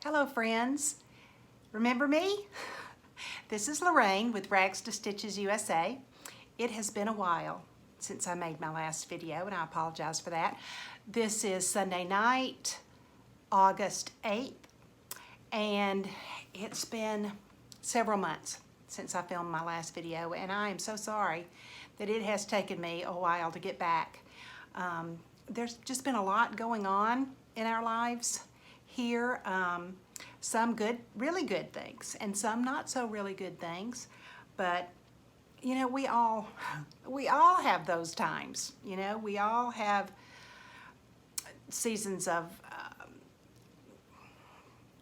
Hello friends, remember me? This is Lorraine with Rags to Stitches USA. It has been a while since I made my last video and I apologize for that. This is Sunday night, August 8th, and it's been several months since I filmed my last video, and I am so sorry that it has taken me a while to get back. There's just been a lot going on in our lives here, some good, really good things, and some not so really good things, but you know, we all have those times. You know, we all have seasons of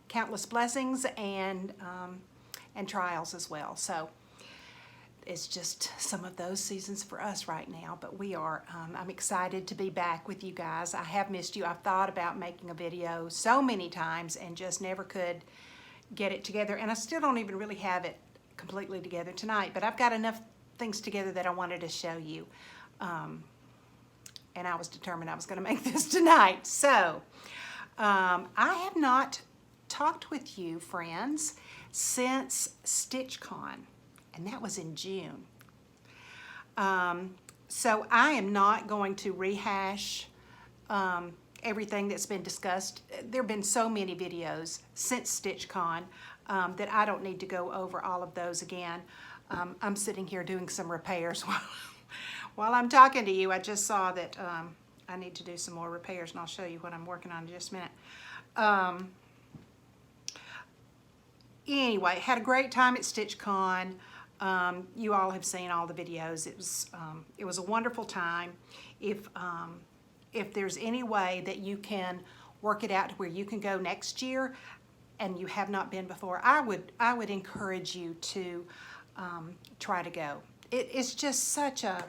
countless blessings and trials as well. So it's just some of those seasons for us right now, but we are, I'm excited to be back with you guys. I have missed you. I've thought about making a video so many times and just never could get it together, and I still don't even really have it completely together tonight, but I've got enough things together that I wanted to show you, and I was determined I was going to make this tonight. So I have not talked with you friends since StitchCon, and that was in June. So I am not going to rehash everything that's been discussed. There have been so many videos since StitchCon that I don't need to go over all of those again. I'm sitting here doing some repairs while I'm talking to you. I just saw that I need to do some more repairs, and I'll show you what I'm working on in just a minute. Anyway, had a great time at StitchCon. You all have seen all the videos. It was a wonderful time. If there's any way that you can work it out to where you can go next year and you have not been before, I would encourage you to try to go. It's just such a,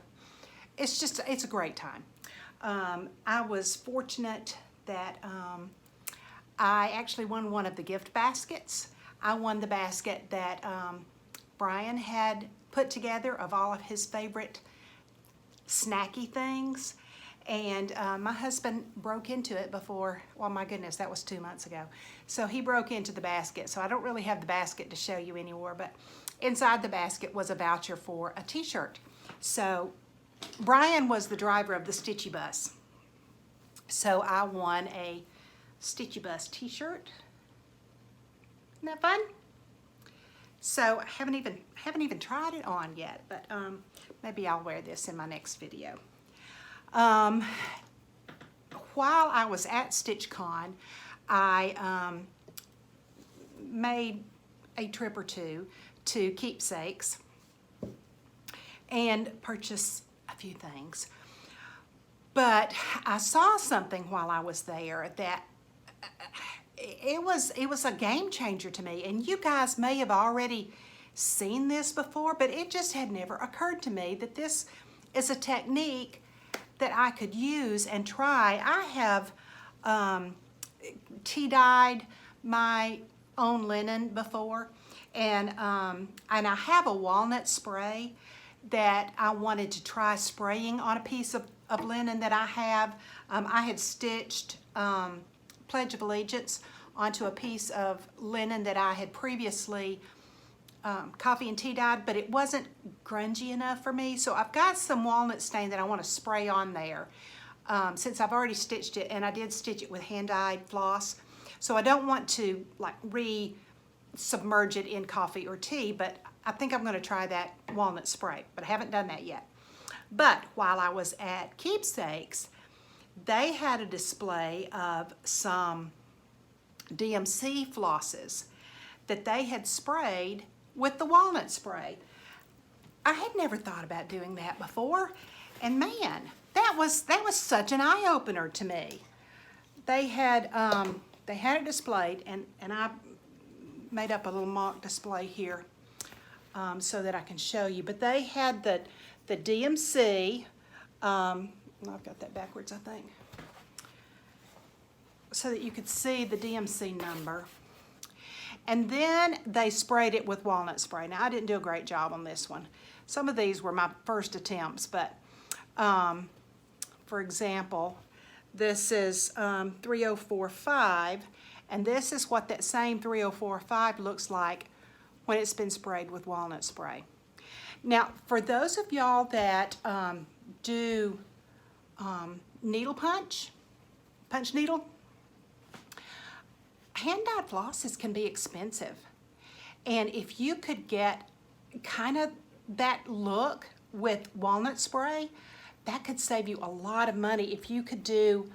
it's a great time. I was fortunate that I actually won one of the gift baskets. I won the basket that Brian had put together of all of his favorite snacky things, and my husband broke into it before, well, my goodness, that was 2 months ago. So he broke into the basket, so I don't really have the basket to show you anymore, but inside the basket was a voucher for a t-shirt. So Brian was the driver of the Stitchy Bus, so I won a Stitchy Bus t-shirt. Isn't that fun? So I haven't even tried it on yet, but maybe I'll wear this in my next video. While I was at StitchCon, I made a trip or two to Keepsakes and purchased a few things. But I saw something while I was there that it was a game changer to me, and you guys may have already seen this before, but it just had never occurred to me that this is a technique that I could use and try. I have tea-dyed my own linen before, and I have a walnut spray that I wanted to try spraying on a piece of linen that I have. I had stitched Pledge of Allegiance onto a piece of linen that I had previously coffee and tea dyed, but it wasn't grungy enough for me. So I've got some walnut stain that I want to spray on there since I've already stitched it, and I did stitch it with hand-dyed floss. So I don't want to like re-submerge it in coffee or tea, but I think I'm going to try that walnut spray, but I haven't done that yet. But while I was at Keepsakes, they had a display of some DMC flosses that they had sprayed with the walnut spray. I had never thought about doing that before, and man, that was such an eye-opener to me. They had it displayed, and I made up a little mock display here so that I can show you. But they had the DMC. I've got that backwards, I think, so that you could see the DMC number. And then they sprayed it with walnut spray. Now, I didn't do a great job on this one. Some of these were my first attempts, but for example, this is 3045, And this is what that same 304.5 looks like when it's been sprayed with walnut spray. Now, for those of y'all that do needle punch needle, hand-dyed flosses can be expensive. And if you could get kind of that look with walnut spray, that could save you a lot of money. If you could do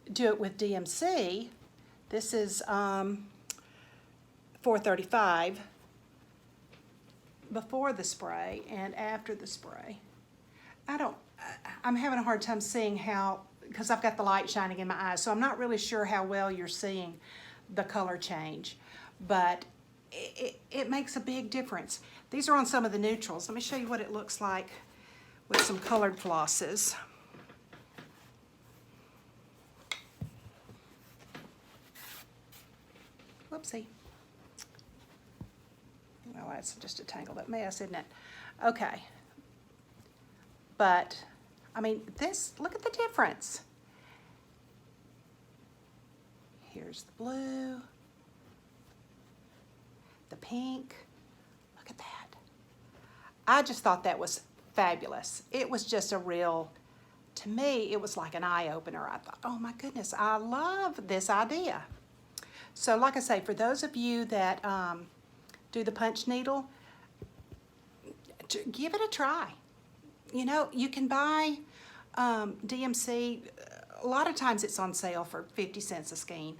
it with DMC, this is $4.35 before the spray and after the spray. I'm having a hard time seeing how, because I've got the light shining in my eyes, so I'm not really sure how well you're seeing the color change, but it makes a big difference. These are on some of the neutrals. Let me show you what it looks like with some colored flosses. Whoopsie. Well, that's just a tangled up mess, isn't it? Okay. But, I mean, look at the difference. Here's the blue, the pink. Look at that. I just thought that was fabulous. It was just a real, to me, it was like an eye-opener. I thought, oh my goodness, I love this idea. So like I say, for those of you that do the punch needle, give it a try. You know, you can buy DMC, a lot of times it's on sale for 50 cents a skein,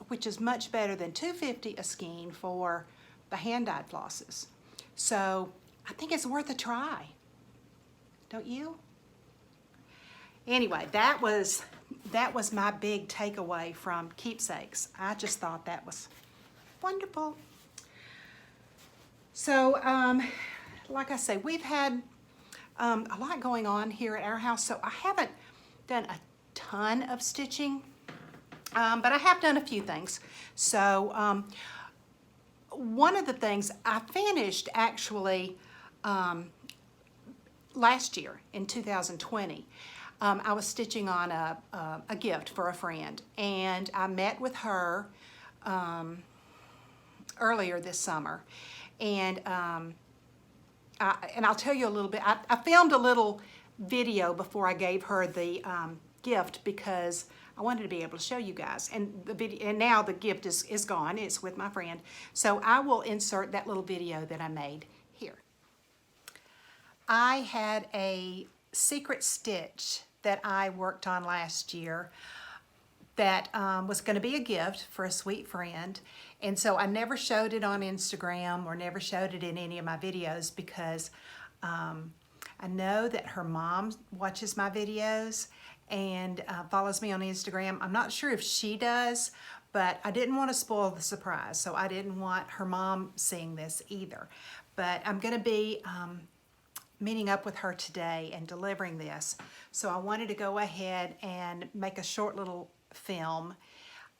which is much better than $2.50 a skein for the hand-dyed flosses. So I think it's worth a try. Don't you? Anyway, that was my big takeaway from Keepsakes. I just thought that was wonderful. So, like I say, we've had a lot going on here at our house, so I haven't done a ton of stitching, but I have done a few things. So, one of the things I finished actually last year in 2020. I was stitching on a gift for a friend, and I met with her earlier this summer, and I'll tell you a little bit. I filmed a little video before I gave her the gift because I wanted to be able to show you guys. And the video, and now the gift is gone. It's with my friend, so I will insert that little video that I made here. I had a secret stitch that I worked on last year that was going to be a gift for a sweet friend, and so I never showed it on Instagram or never showed it in any of my videos because I know that her mom watches my videos and follows me on Instagram. I'm not sure if she does, but I didn't want to spoil the surprise, so I didn't want her mom seeing this either. But I'm going to be meeting up with her today and delivering this. So I wanted to go ahead and make a short little film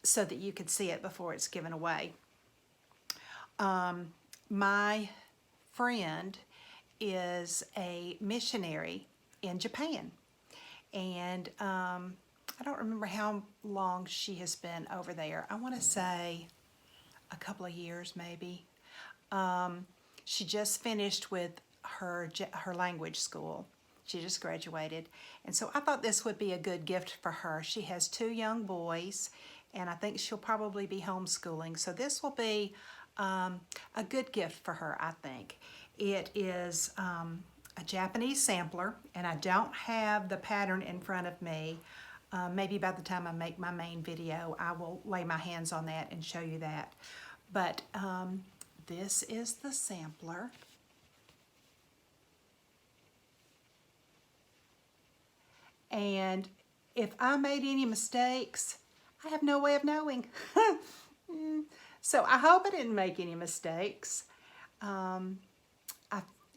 so that you could see it before it's given away. My friend is a missionary in Japan, and I don't remember how long she has been over there. I want to say a couple of years maybe. She just finished with her language school. She just graduated, and so I thought this would be a good gift for her. She has 2 young boys, and I think she'll probably be homeschooling, so this will be a good gift for her, I think. It is a Japanese sampler, and I don't have the pattern in front of me. Maybe by the time I make my main video, I will lay my hands on that and show you that. But this is the sampler. And if I made any mistakes, I have no way of knowing. So I hope I didn't make any mistakes. I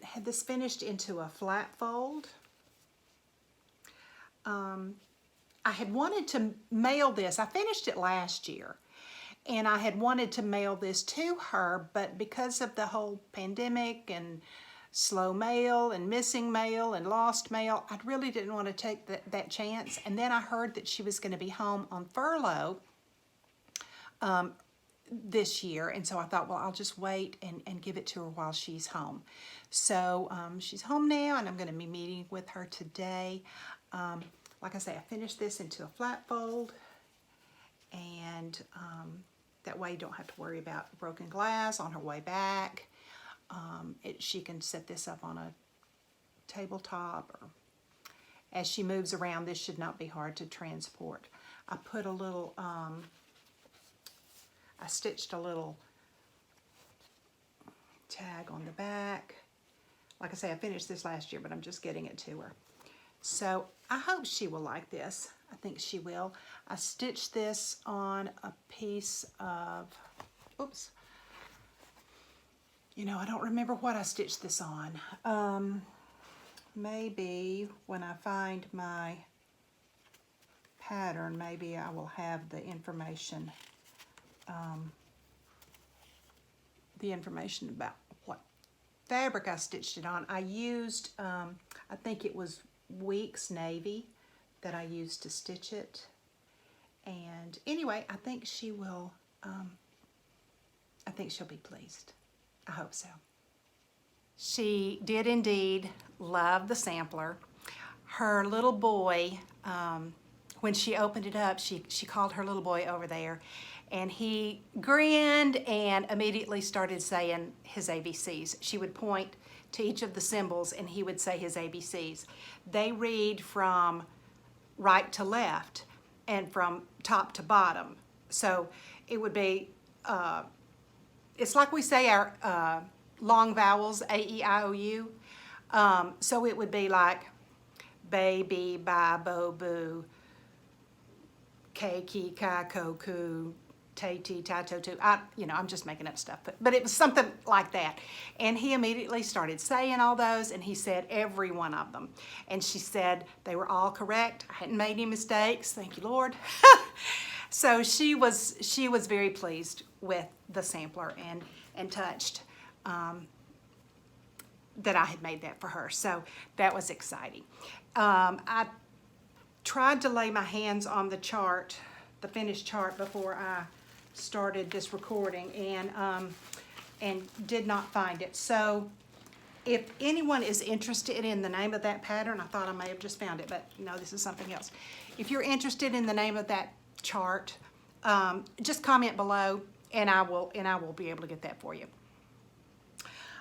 had this finished into a flat fold. I had wanted to mail this. I finished it last year, and I had wanted to mail this to her, but because of the whole pandemic and slow mail and missing mail and lost mail, I really didn't want to take that chance. And then I heard that she was going to be home on furlough this year, and so I thought, well, I'll just wait and give it to her while she's home. So she's home now, and I'm going to be meeting with her today. Like I say, I finished this into a flat fold, and that way you don't have to worry about broken glass on her way back. She can set this up on a tabletop, or as she moves around, this should not be hard to transport. I put a little, I stitched a little tag on the back. Like I say, I finished this last year, but I'm just getting it to her. So I hope she will like this. I think she will. I stitched this on a piece of, oops. You know, I don't remember what I stitched this on. Maybe when I find my pattern, maybe I will have the information about what fabric I stitched it on. I used, I think it was Weeks Navy that I used to stitch it. And anyway, I think she will, I think she'll be pleased. I hope so. She did indeed love the sampler. Her little boy, when she opened it up, she called her little boy over there, and he grinned and immediately started saying his ABCs. She would point to each of the symbols and he would say his ABCs. They read from right to left and from top to bottom. So it would be, it's like we say our long vowels, A-E-I-O-U. So it would be like baby, ba, bo, boo, ke, ki, ka, ko, ku, te, ti, ta, to, tu. You know, I'm just making up stuff, but it was something like that. And he immediately started saying all those, and he said every one of them. And she said they were all correct. I hadn't made any mistakes. Thank you, Lord. So she was very pleased with the sampler and touched that I had made that for her. So that was exciting. I tried to lay my hands on the chart, the finished chart, before I started this recording, and did not find it. So if anyone is interested in the name of that pattern, I thought I may have just found it, but no, this is something else. If you're interested in the name of that chart, just comment below, and I will be able to get that for you.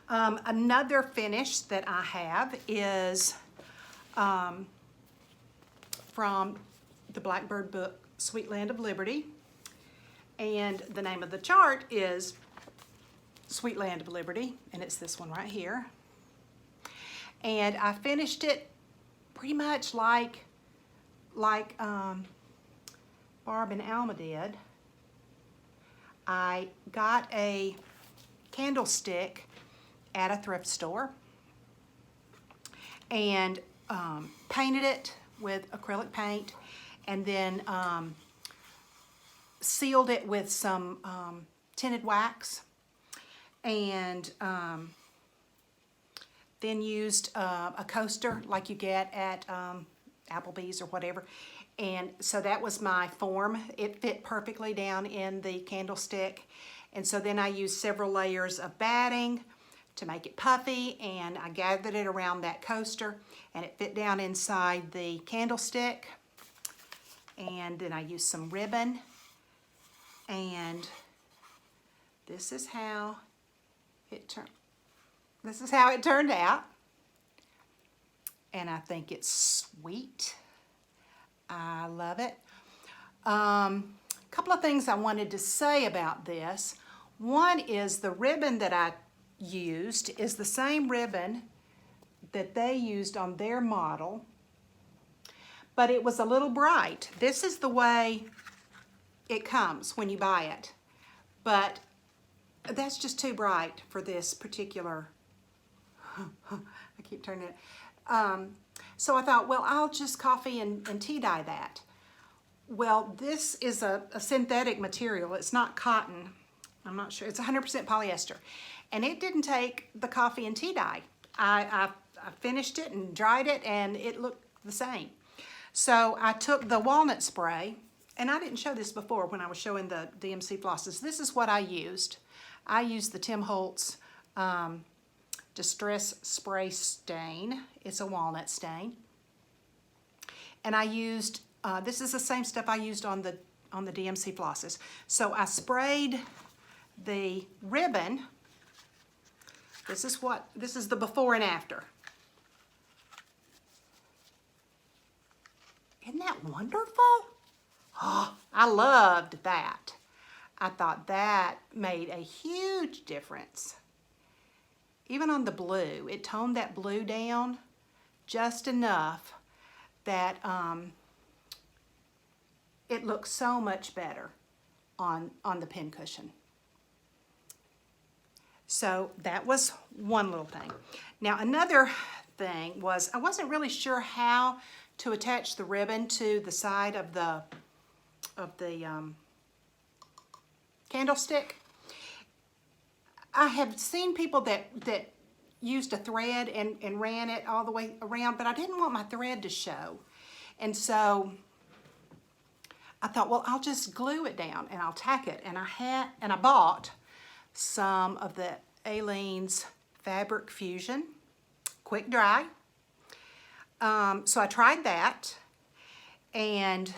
Another finish that I have is from the Blackbird book, Sweet Land of Liberty. And the name of the chart is Sweet Land of Liberty, and it's this one right here. And I finished it pretty much like Barb and Alma did. I got a candlestick at a thrift store and painted it with acrylic paint, and then sealed it with some tinted wax, and then used a coaster like you get at Applebee's or whatever. And so that was my form. It fit perfectly down in the candlestick. And so then I used several layers of batting to make it puffy, and I gathered it around that coaster, and it fit down inside the candlestick. And then I used some ribbon, and this is how it turned out. And I think it's sweet. I love it. A couple of things I wanted to say about this. One is the ribbon that I used is the same ribbon that they used on their model, but it was a little bright. This is the way it comes when you buy it, but that's just too bright for this particular, I keep turning it. So I thought, well, I'll just coffee and tea dye that. Well, this is a synthetic material. It's not cotton. I'm not sure. It's 100% polyester. And it didn't take the coffee and tea dye. I finished it and dried it, and it looked the same. So I took the walnut spray and I didn't show this before when I was showing the DMC flosses. This is what I used. I used the Tim Holtz Distress Spray Stain. It's a walnut stain. And I used, this is the same stuff I used on the DMC flosses. So I sprayed the ribbon. This is the before and after. Isn't that wonderful? Oh, I loved that. I thought that made a huge difference. Even on the blue, it toned that blue down just enough that it looks so much better on the pincushion. So that was one little thing. Now another thing was I wasn't really sure how to attach the ribbon to the side of the candlestick. I have seen people that used a thread and ran it all the way around, but I didn't want my thread to show. And so I thought, well, I'll just glue it down and I'll tack it. And I bought some of the Aleene's Fabric Fusion Quick Dry. So I tried that, and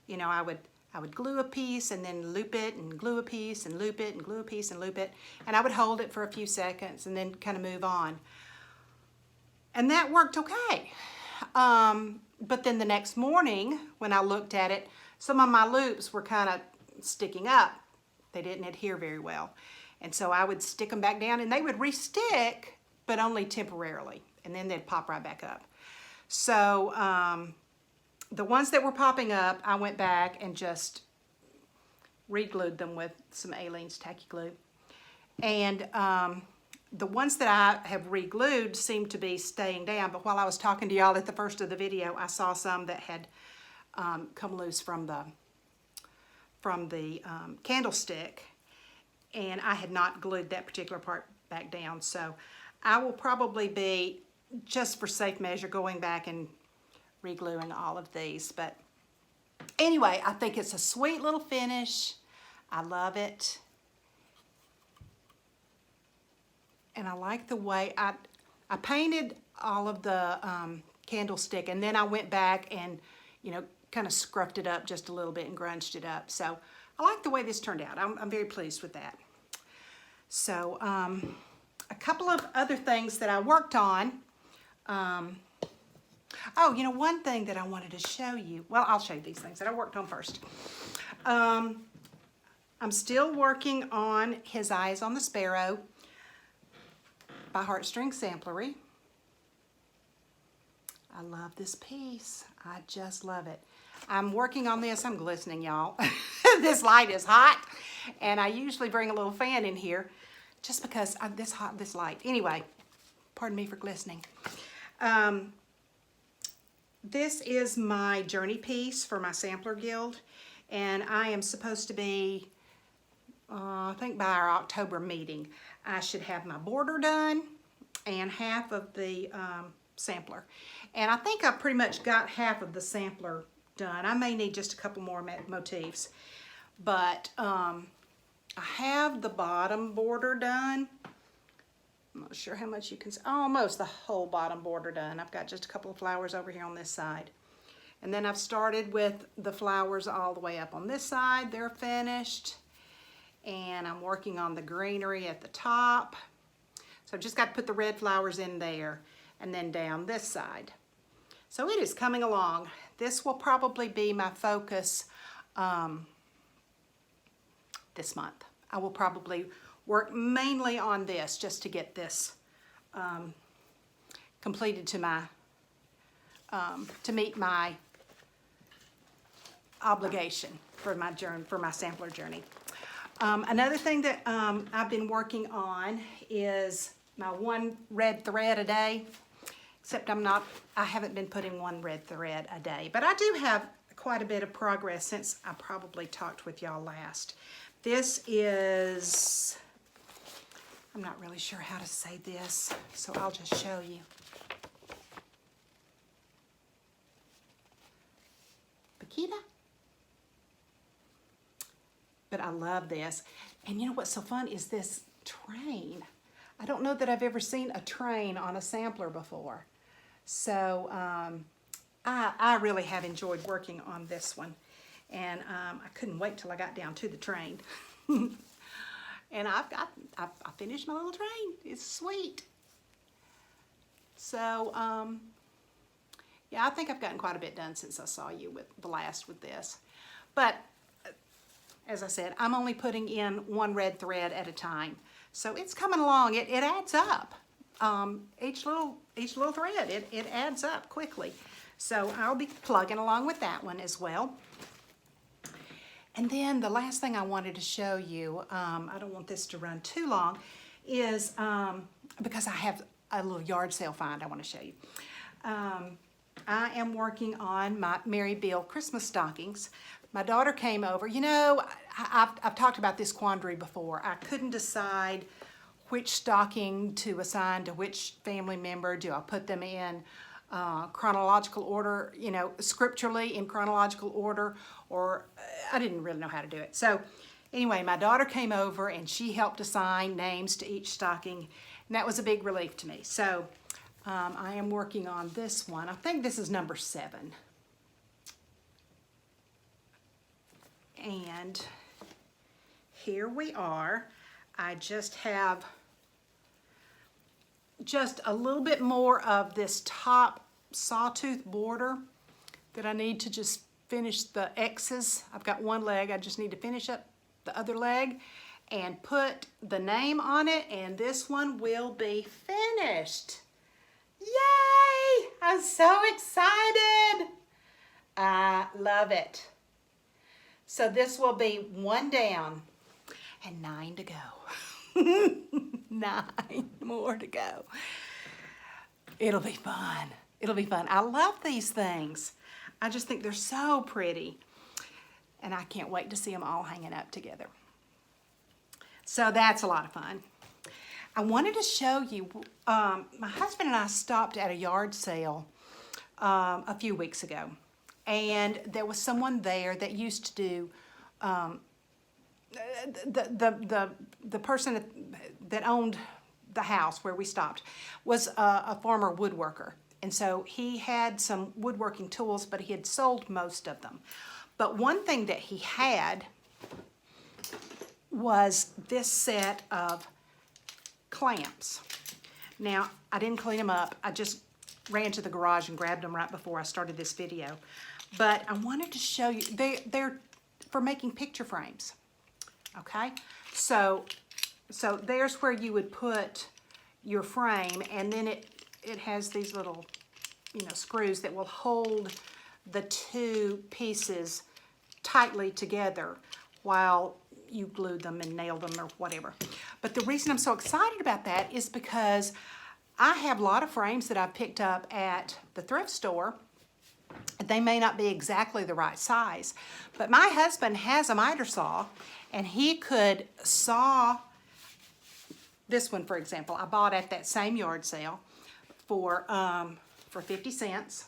you know, I would glue a piece and then loop it and glue a piece and loop it and glue a piece and loop it, and I would hold it for a few seconds and then kind of move on. And that worked okay. But then the next morning when I looked at it, some of my loops were kind of sticking up. They didn't adhere very well. And so I would stick them back down and they would re-stick, but only temporarily. And then they'd pop right back up. So the ones that were popping up, I went back and just re-glued them with some Aleene's Tacky Glue. And the ones that I have re-glued seem to be staying down, but while I was talking to y'all at the first of the video, I saw some that had come loose from the candlestick, and I had not glued that particular part back down. So I will probably be, just for safe measure, going back and re-gluing all of these. But anyway, I think it's a sweet little finish. I love it. And I like the way I painted all of the candlestick, and then I went back and, you know, kind of scruffed it up just a little bit and grunged it up. So I like the way this turned out. I'm very pleased with that. So a couple of other things that I worked on. Oh, you know, one thing that I wanted to show you. Well, I'll show you these things that I worked on first. I'm still working on His Eyes on the Sparrow by Heartstring Sampler. I love this piece. I just love it. I'm working on this. I'm glistening, y'all. This light is hot, and I usually bring a little fan in here just because this light. Anyway, pardon me for glistening. This is my journey piece for my Sampler Guild, and I am supposed to be, I think by our October meeting, I should have my border done and half of the sampler. And I think I pretty much got half of the sampler done. I may need just a couple more motifs, but I have the bottom border done. I'm not sure how much you can see. Almost the whole bottom border done. I've got just a couple of flowers over here on this side. And then I've started with the flowers all the way up on this side. They're finished. And I'm working on the greenery at the top. So I've just got to put the red flowers in there and then down this side. So it is coming along. This will probably be my focus this month. I will probably work mainly on this just to get this completed to my to meet my obligation for my journey, for my sampler journey. Another thing that I've been working on is my one red thread a day, except I haven't been putting one red thread a day, but I do have quite a bit of progress since I probably talked with y'all last. This is, I'm not really sure how to say this, so I'll just show you. Paquita? but I love this. And you know what's so fun is this train. I don't know that I've ever seen a train on a sampler before. So I really have enjoyed working on this one. And I couldn't wait till I got down to the train. And I finished my little train. It's sweet. So, yeah, I think I've gotten quite a bit done since I saw you with the last with this. But, as I said, I'm only putting in one red thread at a time. So it's coming along. It adds up. Each little thread, it adds up quickly. So I'll be plugging along with that one as well. And then the last thing I wanted to show you, I don't want this to run too long, is because I have a little yard sale find I want to show you. I am working on my Mary Bill Christmas stockings. My daughter came over. You know, I've talked about this quandary before. I couldn't decide which stocking to assign to which family member. Do I put them in chronological order, you know, scripturally in chronological order, or I didn't really know how to do it. So anyway, my daughter came over and she helped assign names to each stocking, and that was a big relief to me. So I am working on this one. I think this is number 7. And here we are. I just have just a little bit more of this top sawtooth border that I need to just finish the X's. I've got one leg, I just need to finish up the other leg and put the name on it, and this one will be finished. Yay! I'm so excited. I love it. So this will be 1 down and 9 to go. 9 more to go. It'll be fun. It'll be fun. I love these things. I just think they're so pretty. And I can't wait to see them all hanging up together. So that's a lot of fun. I wanted to show you, my husband and I stopped at a yard sale a few weeks ago. And there was someone there that used to do, the person that owned the house where we stopped was a former woodworker. And so he had some woodworking tools, but he had sold most of them. But one thing that he had was this set of clamps. Now, I didn't clean them up. I just ran to the garage and grabbed them right before I started this video. But I wanted to show you, they're for making picture frames, okay? So there's where you would put your frame, and then it has these little, you know, screws that will hold the two pieces tightly together while you glue them and nail them or whatever. But the reason I'm so excited about that is because I have a lot of frames that I've picked up at the thrift store. They may not be exactly the right size, but my husband has a miter saw, and he could saw this one, for example. I bought at that same yard sale for 50 cents.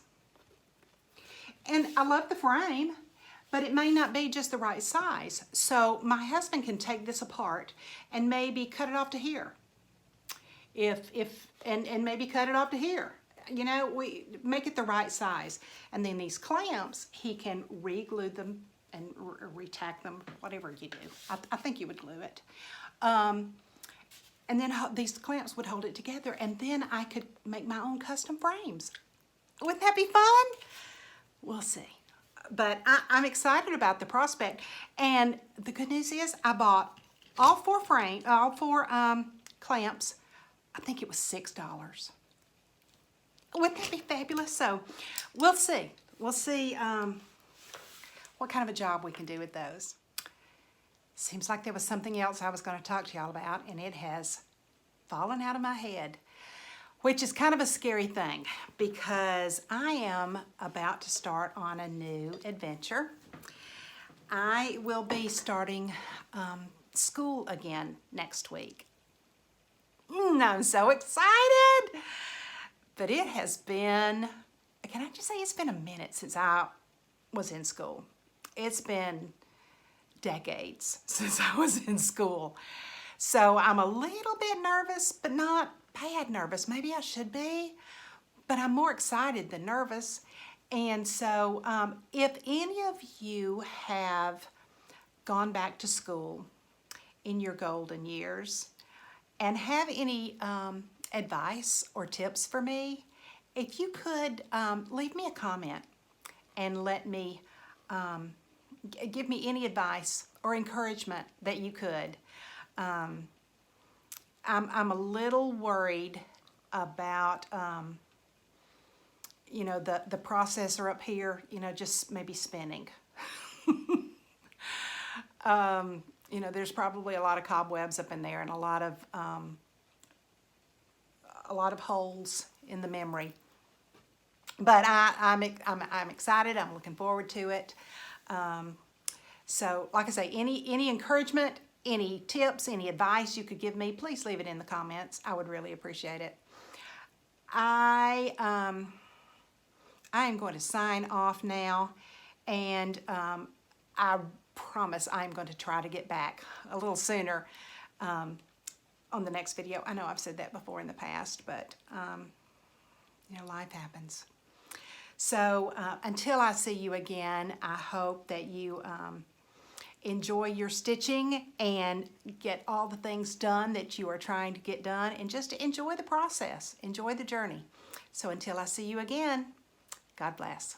And I love the frame, but it may not be just the right size. So my husband can take this apart and maybe cut it off to here. And maybe cut it off to here. You know, we make it the right size. And then these clamps, he can re-glue them and re-tack them, whatever you do. I think you would glue it. And then these clamps would hold it together, and then I could make my own custom frames. Wouldn't that be fun? We'll see. But I'm excited about the prospect. And the good news is I bought all four clamps. I think it was $6. Wouldn't that be fabulous? So we'll see. We'll see what kind of a job we can do with those. Seems like there was something else I was going to talk to y'all about, and it has fallen out of my head, which is kind of a scary thing because I am about to start on a new adventure. I will be starting school again next week. I'm so excited! But it has been, can I just say it's been a minute since I was in school. It's been decades since I was in school. So I'm a little bit nervous, but not bad nervous. Maybe I should be, but I'm more excited than nervous. And so if any of you have gone back to school in your golden years and have any advice or tips for me, if you could leave me a comment and let me give me any advice or encouragement that you could. I'm a little worried about you know, the processor up here, you know, just maybe spinning. You know, there's probably a lot of cobwebs up in there and a lot of holes in the memory. But I'm excited. I'm looking forward to it. So, like I say, any encouragement, any tips, any advice you could give me, please leave it in the comments. I would really appreciate it. I am going to sign off now, and I promise I'm going to try to get back a little sooner on the next video. I know I've said that before in the past, but you know, life happens. So until I see you again, I hope that you enjoy your stitching and get all the things done that you are trying to get done, and just enjoy the process, enjoy the journey. So until I see you again, God bless.